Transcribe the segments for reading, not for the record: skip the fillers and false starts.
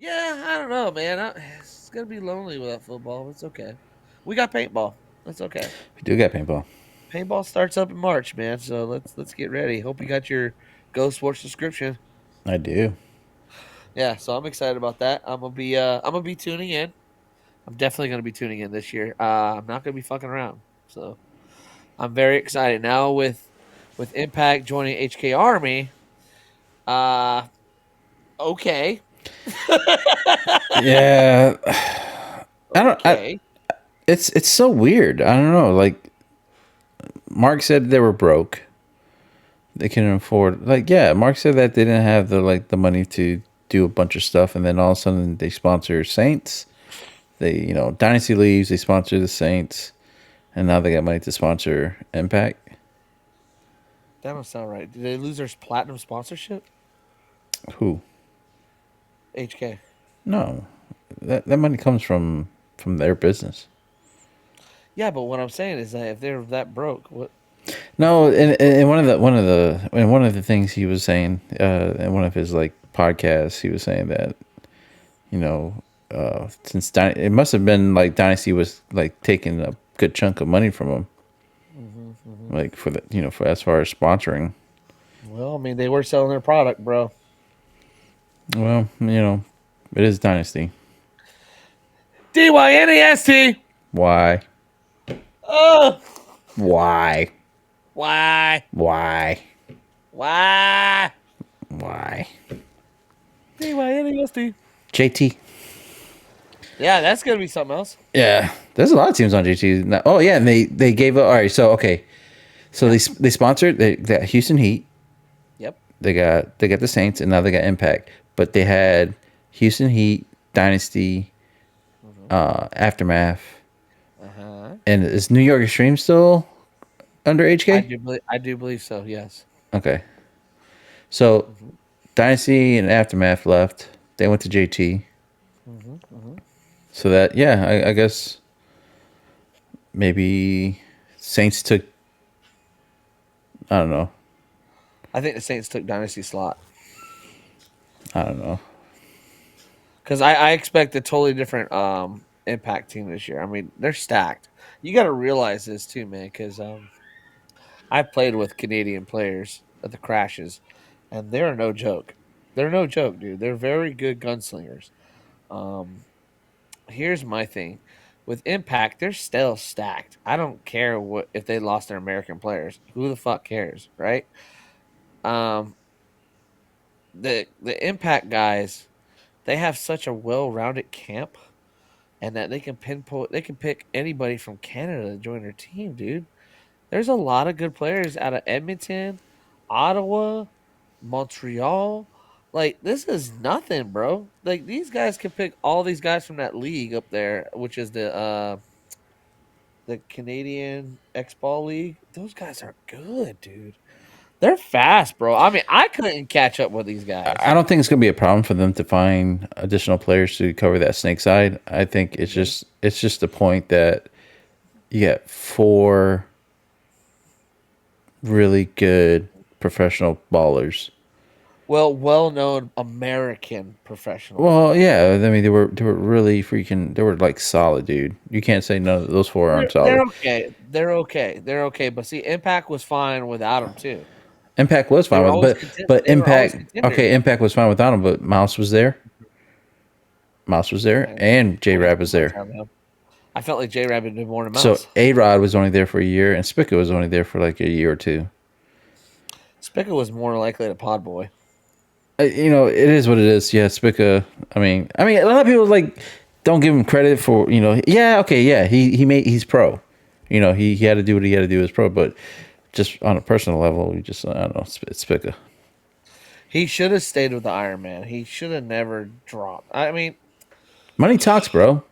Yeah, I don't know, man. It's gonna be lonely without football. It's okay. We got paintball. That's okay. We do got paintball. Paintball starts up in March, man. So let's get ready. Hope you got your Go Sports subscription. I do. Yeah, so I'm excited about that. I'm gonna be tuning in. I'm definitely gonna be tuning in this year. I'm not gonna be fucking around. So I'm very excited now with Impact joining HK Army. Uh, okay, Yeah, I don't. okay. It's so weird. I don't know. Like Mark said, they were broke. They couldn't afford. Like yeah, Mark said that they didn't have the money to do a bunch of stuff, and then all of a sudden they sponsor Saints. They Dynasty leaves. They sponsor the Saints, and now they got money to sponsor Impact. That don't sound right. Did they lose their platinum sponsorship? Who? HK. No, that money comes from their business. Yeah, but what I'm saying is that if they're that broke, what the No, fuck? and one of the things he was saying in one of his like podcasts, he was saying that you know since it must have been like Dynasty was like taking a good chunk of money from him, Hmm. like for the for as far as sponsoring. Well, I mean, they were selling their product, bro. Well, it is Dynasty. DYNEST. Why? Oh, Why? why? Why? Why? Why? DYNEST. JT. Yeah, that's gonna be something else. Yeah, there's a lot of teams on JT. Now. Oh yeah, and they gave up. All right, so okay, so Yeah. they sponsored the Houston Heat. Yep. They got the Saints, and now they got Impact. But they had Houston Heat, Dynasty, Hmm. Aftermath, Uh huh. and is New York Extreme still under HK? I do believe so. Yes. Okay, so Hmm. Dynasty and Aftermath left. They went to JT. Hmm. Hmm. So that yeah, I guess maybe Saints took. I don't know. I think the Saints took dynasty slot I don't know. because I expect a totally different Impact team this year. I mean, they're stacked. You got to realize this too, man, because I played with Canadian players at the crashes, and they're no joke. They're no joke, dude. They're very good gunslingers. Um, Here's my thing. With Impact, they're still stacked. I don't care what if they lost their American players. Who the fuck cares, right? Um, the Impact guys, they have such a well-rounded camp, and that they can pinpoint. They can pick anybody from Canada to join their team, dude. There's a lot of good players out of Edmonton, Ottawa, Montreal. Like this is nothing, bro. Like these guys can pick all these guys from that league up there, which is the Canadian X Ball League. Those guys are good, dude. They're fast, bro. I mean, I couldn't catch up with these guys. I don't think it's going to be a problem for them to find additional players to cover that snake side. I think Mhm. it's just the point that you get four really good professional ballers. Well-known American professional Well, ballers. yeah, I mean they were really freaking they were like solid, dude. You can't say none of those four aren't They're solid. okay. They're okay. They're okay. But see, Impact was fine without them too. Impact was They fine were with, always but they were always Impact okay, contenders. Impact was fine without him, but Mouse was there, And and J we didn't Rab spend was much there. time with him. I felt like J Rabbit did more than So Mouse. A Rod was only there for a year, and Spica was only there for like a year or two. Spica was more likely to pod boy. It is what it is. Yeah, Spica. I mean, a lot of people like don't give him credit for Yeah, okay, yeah, he's pro. He had to do what he had to do as pro, but just on a personal level, we just I don't know. It's Spica. He should have stayed with the Iron Man. He should have never dropped. I mean, Money talks, bro.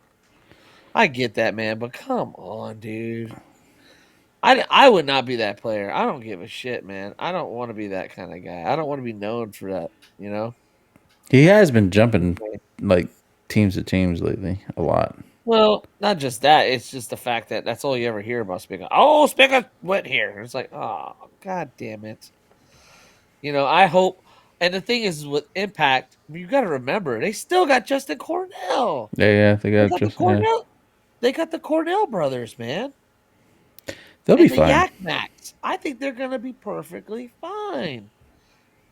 I get that, man, but come on, dude. I would not be that player. I don't give a shit, man. I don't want to be that kind of guy. I don't want to be known for that, you know? He has been jumping like teams to teams lately a lot. Well, not just that. It's just the fact that that's all you ever hear about Spica. Oh, Spica went here. It's like, oh, god damn it. I hope And the thing is, with Impact, you got to remember they still got Justin Cornell. Yeah, yeah, they They got got the just yeah. Cornell. They got the Cornell brothers, man, They'll be and the fine. Yak Macs. I think they're gonna be perfectly fine.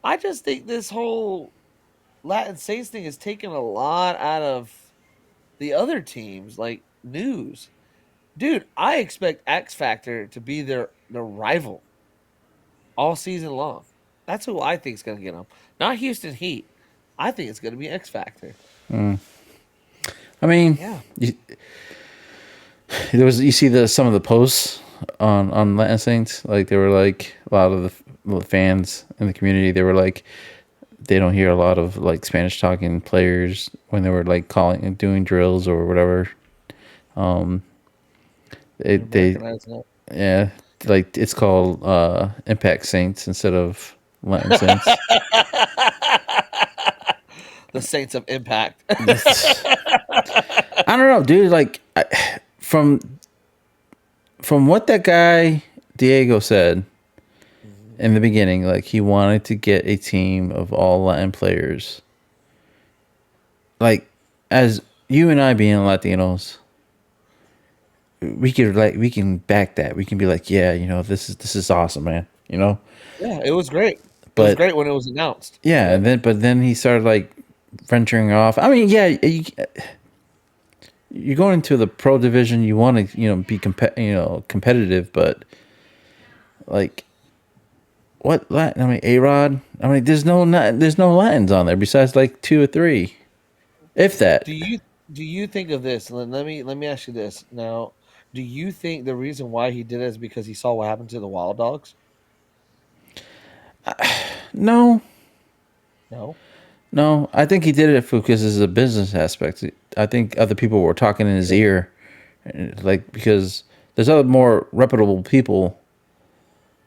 I just think this whole Latin Saints thing is taking a lot out of the other teams, like news. Dude, I expect X Factor to be their rival all season long. That's who I think is going to get them. Not Houston Heat. I think it's going to be X Factor. I mean, Yeah. there was you see the some of the posts on Latin Saints, like they were like a lot of the fans in the community. They were like they don't hear a lot of like Spanish talking players when they were like calling and doing drills or whatever. They're They Americanizing it. yeah, like it's called Impact Saints instead of Latin Saints. The Saints of Impact. I don't know, dude. Like from from what that guy Diego said Mhm. in the beginning, like he wanted to get a team of all Latin players. Like as you and I being Latinos, we can back that. We can be like, yeah, you know, this is awesome, man. You know, Yeah, it was great. It was but great when it was announced. yeah, But and then he started like venturing off. I mean, yeah, you're going into the pro division. You want to be competitive, but like what Latin? I mean, A Rod. I mean, there's no Latins on there besides like two or three, if that. do you do you think of this? Let me ask you this now. Do you think the reason why he did it is because he saw what happened to the Wild Dogs? No, No. no. I think he did it because it's a business aspect. I think other people were talking in his Yeah. ear, like because there's other more reputable people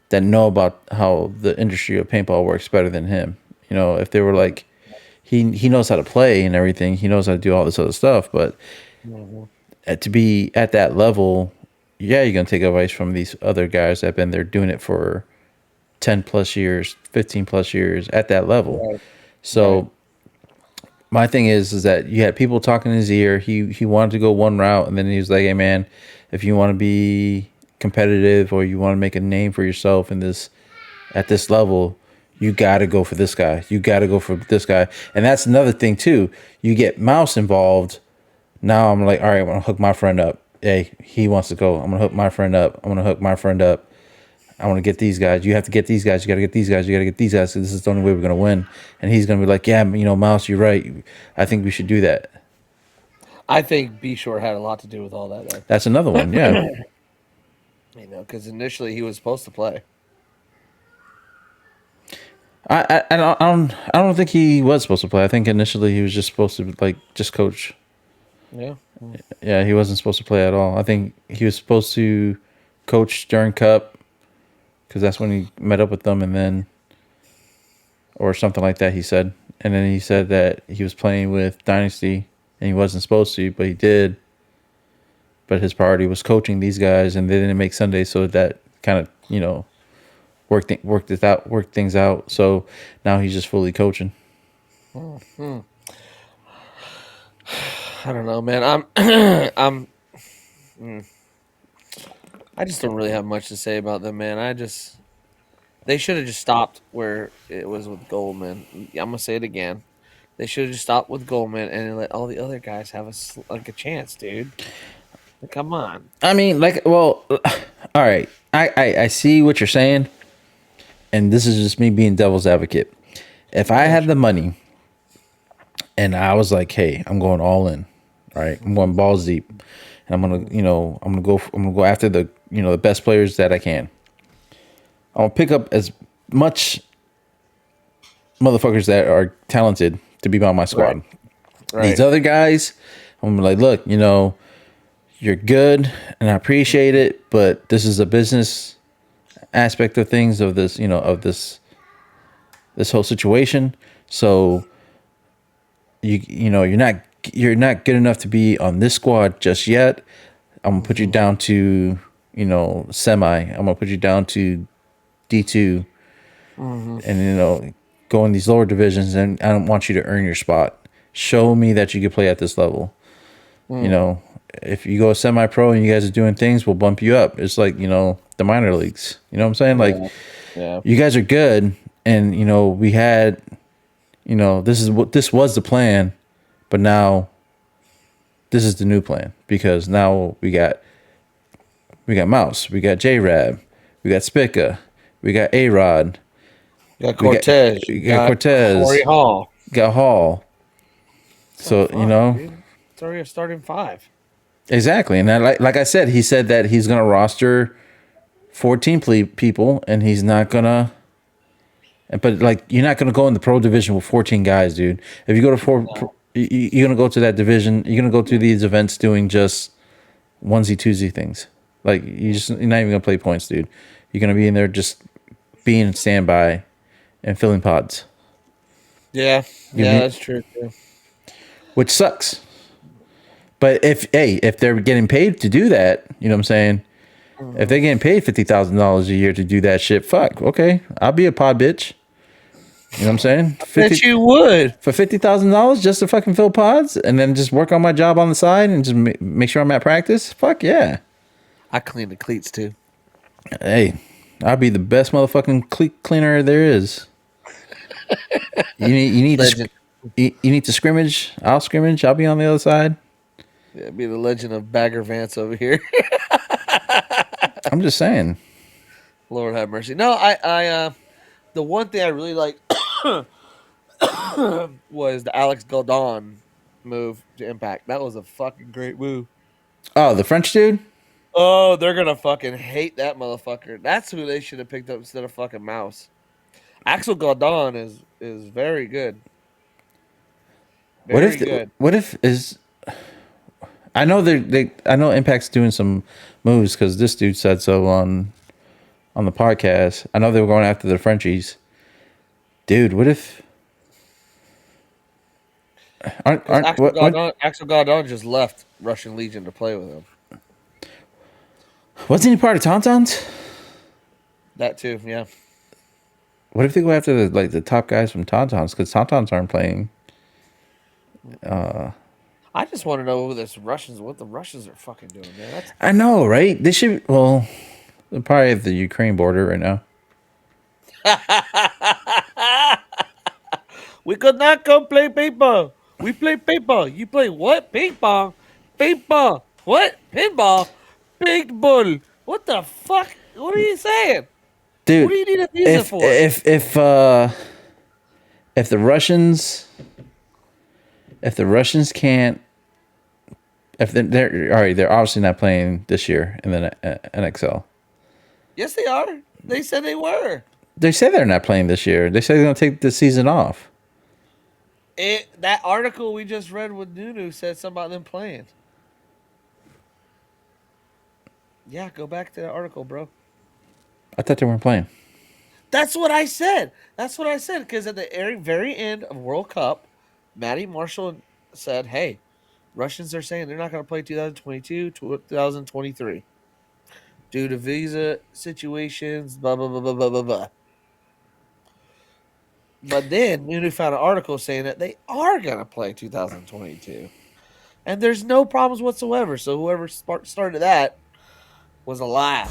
that know about how the industry of paintball works better than him. You know, if they were Right. like, he knows how to play and everything, he knows how to do all this other stuff, but Mhm. to be at that level, yeah, you're gonna take advice from these other guys that have been there doing it for 10 plus years, 15 plus years at that level. Right. Right. So my thing is that you had people talking in his ear. He wanted to go one route, and then he was like, "Hey, man, if you want to be competitive or you want to make a name for yourself in this at this level, you got to go for this guy. You got to go for this guy." And that's another thing too. You get Mouse involved. Now I'm like, all right, I'm gonna hook my friend up. Hey, he wants to go. I'm gonna hook my friend up. I'm gonna hook my friend up. I want to get these guys. You have to get these guys. You got to get these guys. You got to get these guys. 'Cause this is the only way we're gonna win. And he's gonna be like, yeah, Mouse, you're right. I think we should do that. I think B Shore had a lot to do with all that, That's another one. Yeah. though. Because initially he was supposed to play. I don't think he was supposed to play. I think initially he was just supposed to like just coach. Yeah. Mm. Yeah, he wasn't supposed to play at all. I think he was supposed to coach during Cup because that's when he met up with them, and then or something like that. He said, and then he said that he was playing with Dynasty and he wasn't supposed to, but he did. But his priority was coaching these guys, and they didn't make Sunday, so that kind of worked things out. So now he's just fully coaching. Mhm. I don't know, man. I'm. mm, I just don't really have much to say about them, man. They should have just stopped where it was with Goldman. I'm gonna say it again. They should have just stopped with Goldman and let all the other guys have like a chance, dude. Like, come on. I mean, like, well, all right. I see what you're saying, and this is just me being devil's advocate. If I Yeah, had the sure. money and I was like, hey, I'm going all in, right? I'm going balls deep, and I'm gonna go after the the best players that I can. I'm gonna pick up as much motherfuckers that are talented to be on my Right. squad. These Right. other guys, I'm like, look, you're good and I appreciate it, but this is a business aspect of things of this, of this whole situation. So you're not good enough to be on this squad just yet. I'm gonna put you Hmm. down to, semi. I'm gonna put you down to D2 Hmm. and go in these lower divisions, and I don't want you to earn your spot. Show me that you can play at this level. You Mm, know, if you go semi-pro and you guys are doing things, we'll bump you up. It's like, the minor leagues. You know what I'm saying? Like, yeah, yeah, you guys are good, and we had, this was the plan, but now this is the new plan because now we got Mouse, we got J Rab, we got Spica, we got A Rod, you got we got Cortez, we you got got Corey Cortez, Hall. got Hall. So So fine, dude. It's already a starting five. exactly, and like I said, he said that he's gonna roster 14 people, and he's not gonna. But like, you're not gonna go in the pro division with 14 guys, dude. If you go to you're gonna go to that division. You're gonna go to these events doing just onesie twosie things. Like, you're not even gonna play points, dude. You're gonna be in there just being in standby and filling pods. Yeah, You yeah, need, that's true. Too. which sucks. But if they're getting paid to do that, you know what I'm saying? If they're getting paid $50,000 a year to do that shit, fuck. Okay, I'll be a pod bitch. You know what I'm saying? Bet you would. For $50,000 just to fucking fill pods, and then just work on my job on the side and just make sure I'm at practice. Fuck yeah. I clean the cleats too. Hey, I'll be the best motherfucking cleaner there is. You need Legend. you need to scrimmage. I'll scrimmage. I'll be on the other side. Yeah, be the legend of Bagger Vance over here. I'm just saying. Lord have mercy. No, the one thing I really like was the Alex Galdon move to Impact. That was a fucking great move. Oh, the French dude. Oh, they're gonna fucking hate that motherfucker. That's who they should have picked up instead of fucking Mouse. Axel Galdon is very good. What if Very good. what if is I know I know Impact's doing some moves because this dude said so on the podcast. I know they were going after the Frenchies. Dude, what if Because aren't what Axel Galdon just left Russian Legion to play with him. wasn't he part of Tauntauns? That too, yeah. What if they go after the top guys from Tauntauns because Tauntauns aren't playing? I just want to know what the Russians are fucking doing, man. That's I know, right? They should. Well, they're probably at the Ukraine border right now. we could not go play paintball. We play paintball. You play what? Paintball. Paintball. What? Pinball. Paintball. What the fuck? What are you saying? What do Dude, you need a visa if for? if if uh if the Russians can't, if they're all right, they're obviously not playing this year in the NXL. Yes, they are. They said they were. They say they're not playing this year. They say they're gonna take the season off. That article we just read with Nunu said something about them playing. Yeah, go back to the article, bro. I thought they weren't playing. That's what I said. That's what I said. Because at the very end of World Cup, Matty Marshall said, "Hey, Russians are saying they're not going to play 2022, 2023 due to visa situations." Blah blah blah blah blah blah blah. But then Nunu found an article saying that they are going to play 2022, and there's no problems whatsoever. So whoever started that was a lie.